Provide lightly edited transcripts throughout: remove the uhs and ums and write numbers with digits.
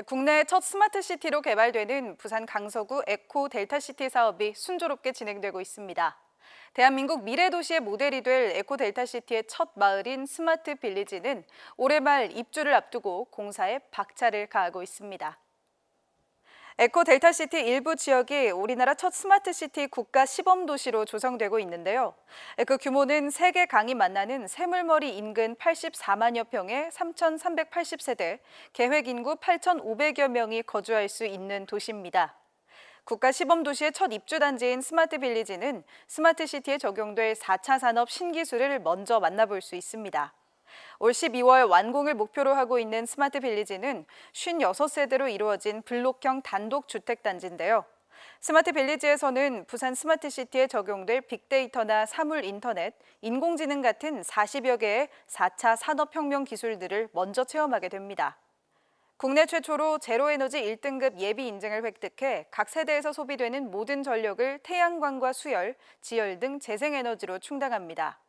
국내 첫 스마트시티로 개발되는 부산 강서구 에코 델타시티 사업이 순조롭게 진행되고 있습니다. 대한민국 미래도시의 모델이 될 에코 델타시티의 첫 마을인 스마트 빌리지는 올해 말 입주를 앞두고 공사에 박차를 가하고 있습니다. 에코 델타시티 일부 지역이 우리나라 첫 스마트시티 국가 시범도시로 조성되고 있는데요. 그 규모는 3개 강이 만나는 새물머리 인근 84만여 평의 3,380세대, 계획 인구 8,500여 명이 거주할 수 있는 도시입니다. 국가 시범도시의 첫 입주단지인 스마트 빌리지는 스마트시티에 적용될 4차 산업 신기술을 먼저 만나볼 수 있습니다. 올 12월 완공을 목표로 하고 있는 스마트 빌리지는 56세대로 이루어진 블록형 단독주택단지인데요. 스마트 빌리지에서는 부산 스마트시티에 적용될 빅데이터나 사물 인터넷, 인공지능 같은 40여 개의 4차 산업혁명 기술들을 먼저 체험하게 됩니다. 국내 최초로 제로에너지 1등급 예비 인증을 획득해 각 세대에서 소비되는 모든 전력을 태양광과 수열, 지열 등 재생에너지로 충당합니다.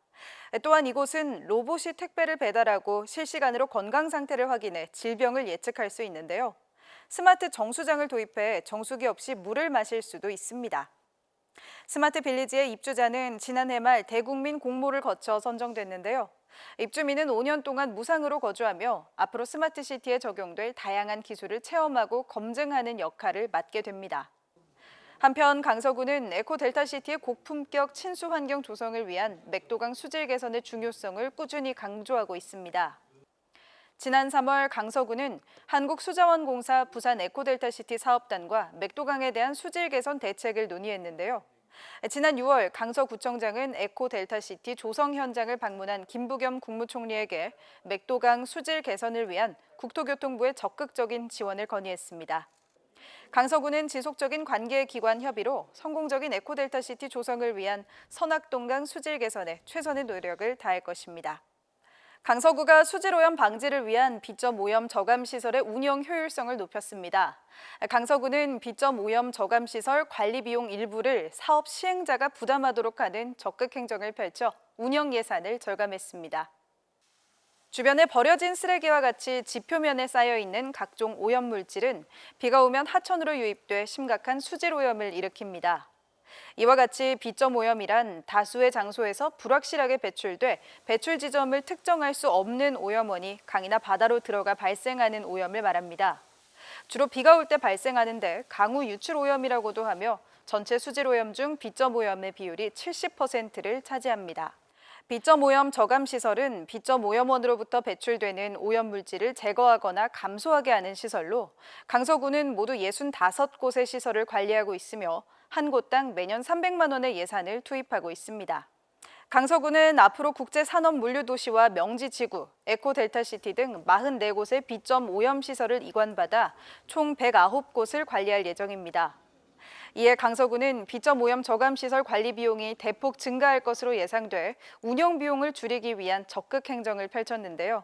또한 이곳은 로봇이 택배를 배달하고 실시간으로 건강 상태를 확인해 질병을 예측할 수 있는데요. 스마트 정수장을 도입해 정수기 없이 물을 마실 수도 있습니다. 스마트 빌리지의 입주자는 지난해 말 대국민 공모를 거쳐 선정됐는데요. 입주민은 5년 동안 무상으로 거주하며 앞으로 스마트시티에 적용될 다양한 기술을 체험하고 검증하는 역할을 맡게 됩니다. 한편 강서구는 에코 델타시티의 고품격 친수 환경 조성을 위한 맥도강 수질 개선의 중요성을 꾸준히 강조하고 있습니다. 지난 3월 강서구는 한국수자원공사 부산 에코 델타시티 사업단과 맥도강에 대한 수질 개선 대책을 논의했는데요. 지난 6월 강서구청장은 에코 델타시티 조성 현장을 방문한 김부겸 국무총리에게 맥도강 수질 개선을 위한 국토교통부의 적극적인 지원을 건의했습니다. 강서구는 지속적인 관계기관 협의로 성공적인 에코 델타시티 조성을 위한 선악동강 수질 개선에 최선의 노력을 다할 것입니다. 강서구가 수질오염 방지를 위한 비점 오염 저감 시설의 운영 효율성을 높였습니다. 강서구는 비점 오염 저감 시설 관리 비용 일부를 사업 시행자가 부담하도록 하는 적극 행정을 펼쳐 운영 예산을 절감했습니다. 주변에 버려진 쓰레기와 같이 집 표면에 쌓여 있는 각종 오염 물질은 비가 오면 하천으로 유입돼 심각한 수질 오염을 일으킵니다. 이와 같이 비점 오염이란 다수의 장소에서 불확실하게 배출돼 배출 지점을 특정할 수 없는 오염원이 강이나 바다로 들어가 발생하는 오염을 말합니다. 주로 비가 올 때 발생하는데 강우 유출 오염이라고도 하며 전체 수질 오염 중 비점 오염의 비율이 70%를 차지합니다. 비점 오염 저감 시설은 비점 오염원으로부터 배출되는 오염 물질을 제거하거나 감소하게 하는 시설로 강서구는 모두 65곳의 시설을 관리하고 있으며 한 곳당 매년 300만 원의 예산을 투입하고 있습니다. 강서구는 앞으로 국제산업물류도시와 명지지구, 에코델타시티 등 44곳의 비점 오염 시설을 이관받아 총 109곳을 관리할 예정입니다. 이에 강서구는 비점 오염 저감 시설 관리 비용이 대폭 증가할 것으로 예상돼 운영 비용을 줄이기 위한 적극 행정을 펼쳤는데요.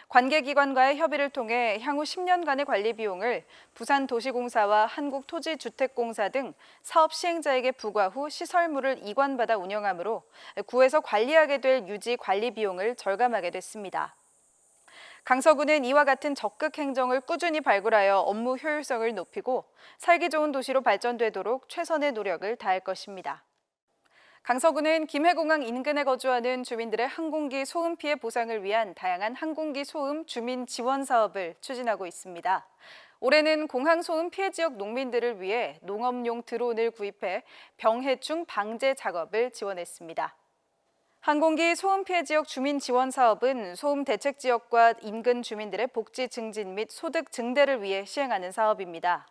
관계기관과의 협의를 통해 향후 10년간의 관리 비용을 부산도시공사와 한국토지주택공사 등 사업 시행자에게 부과 후 시설물을 이관받아 운영하므로 구에서 관리하게 될 유지 관리 비용을 절감하게 됐습니다. 강서구는 이와 같은 적극 행정을 꾸준히 발굴하여 업무 효율성을 높이고 살기 좋은 도시로 발전되도록 최선의 노력을 다할 것입니다. 강서구는 김해공항 인근에 거주하는 주민들의 항공기 소음 피해 보상을 위한 다양한 항공기 소음 주민 지원 사업을 추진하고 있습니다. 올해는 공항 소음 피해 지역 농민들을 위해 농업용 드론을 구입해 병해충 방제 작업을 지원했습니다. 항공기 소음 피해 지역 주민 지원 사업은 소음 대책 지역과 인근 주민들의 복지 증진 및 소득 증대를 위해 시행하는 사업입니다.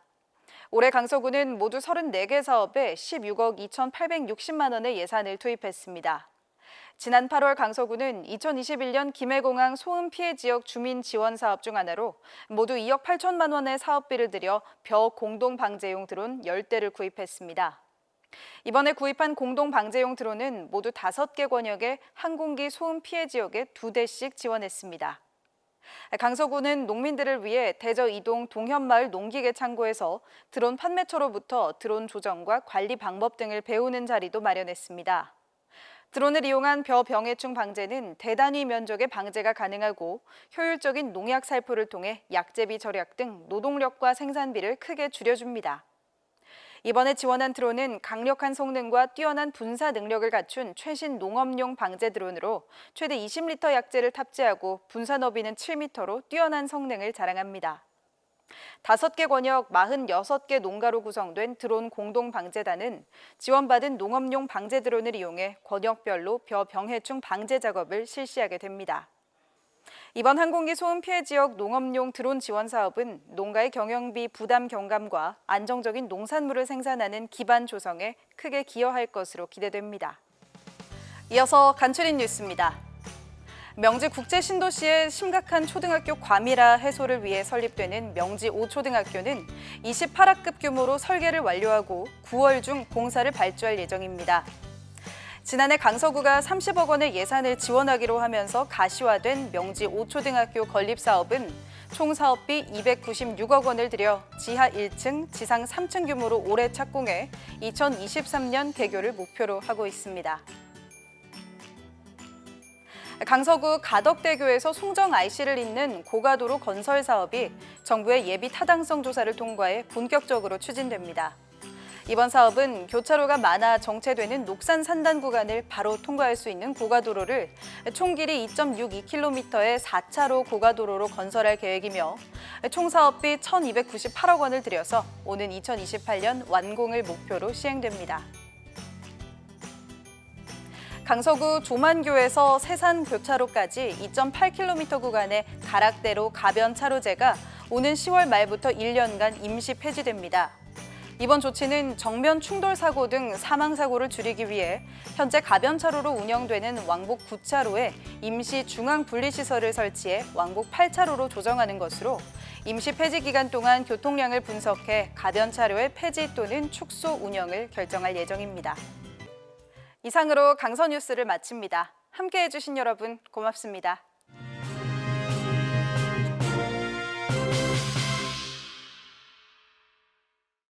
올해 강서구는 모두 34개 사업에 16억 2,860만 원의 예산을 투입했습니다. 지난 8월 강서구는 2021년 김해공항 소음 피해 지역 주민 지원 사업 중 하나로 모두 2억 8천만 원의 사업비를 들여 벼 공동 방제용 드론 10대를 구입했습니다. 이번에 구입한 공동 방제용 드론은 모두 5개 권역의 항공기 소음 피해 지역에 2대씩 지원했습니다. 강서구는 농민들을 위해 대저 이동 동현마을 농기계 창고에서 드론 판매처로부터 드론 조정과 관리 방법 등을 배우는 자리도 마련했습니다. 드론을 이용한 벼 병해충 방제는 대단위 면적의 방제가 가능하고 효율적인 농약 살포를 통해 약제비 절약 등 노동력과 생산비를 크게 줄여줍니다. 이번에 지원한 드론은 강력한 성능과 뛰어난 분사 능력을 갖춘 최신 농업용 방제 드론으로 최대 20리터 약제를 탑재하고 분사 너비는 7m로 뛰어난 성능을 자랑합니다. 5개 권역 46개 농가로 구성된 드론 공동 방제단은 지원받은 농업용 방제 드론을 이용해 권역별로 벼 병해충 방제 작업을 실시하게 됩니다. 이번 항공기 소음 피해 지역 농업용 드론 지원 사업은 농가의 경영비 부담 경감과 안정적인 농산물을 생산하는 기반 조성에 크게 기여할 것으로 기대됩니다. 이어서 간추린 뉴스입니다. 명지 국제신도시의 심각한 초등학교 과밀화 해소를 위해 설립되는 명지 5초등학교는 28학급 규모로 설계를 완료하고 9월 중 공사를 발주할 예정입니다. 지난해 강서구가 30억 원의 예산을 지원하기로 하면서 가시화된 명지 5초등학교 건립 사업은 총 사업비 296억 원을 들여 지하 1층, 지상 3층 규모로 올해 착공해 2023년 개교를 목표로 하고 있습니다. 강서구 가덕대교에서 송정 IC를 잇는 고가도로 건설 사업이 정부의 예비 타당성 조사를 통과해 본격적으로 추진됩니다. 이번 사업은 교차로가 많아 정체되는 녹산 산단 구간을 바로 통과할 수 있는 고가도로를 총 길이 2.62km의 4차로 고가도로로 건설할 계획이며 총 사업비 1,298억 원을 들여서 오는 2028년 완공을 목표로 시행됩니다. 강서구 조만교에서 세산 교차로까지 2.8km 구간의 가락대로 가변 차로제가 오는 10월 말부터 1년간 임시 폐지됩니다. 이번 조치는 정면 충돌 사고 등 사망 사고를 줄이기 위해 현재 가변 차로로 운영되는 왕복 9차로에 임시 중앙 분리 시설을 설치해 왕복 8차로로 조정하는 것으로 임시 폐지 기간 동안 교통량을 분석해 가변 차로의 폐지 또는 축소 운영을 결정할 예정입니다. 이상으로 강서 뉴스를 마칩니다. 함께해 주신 여러분 고맙습니다.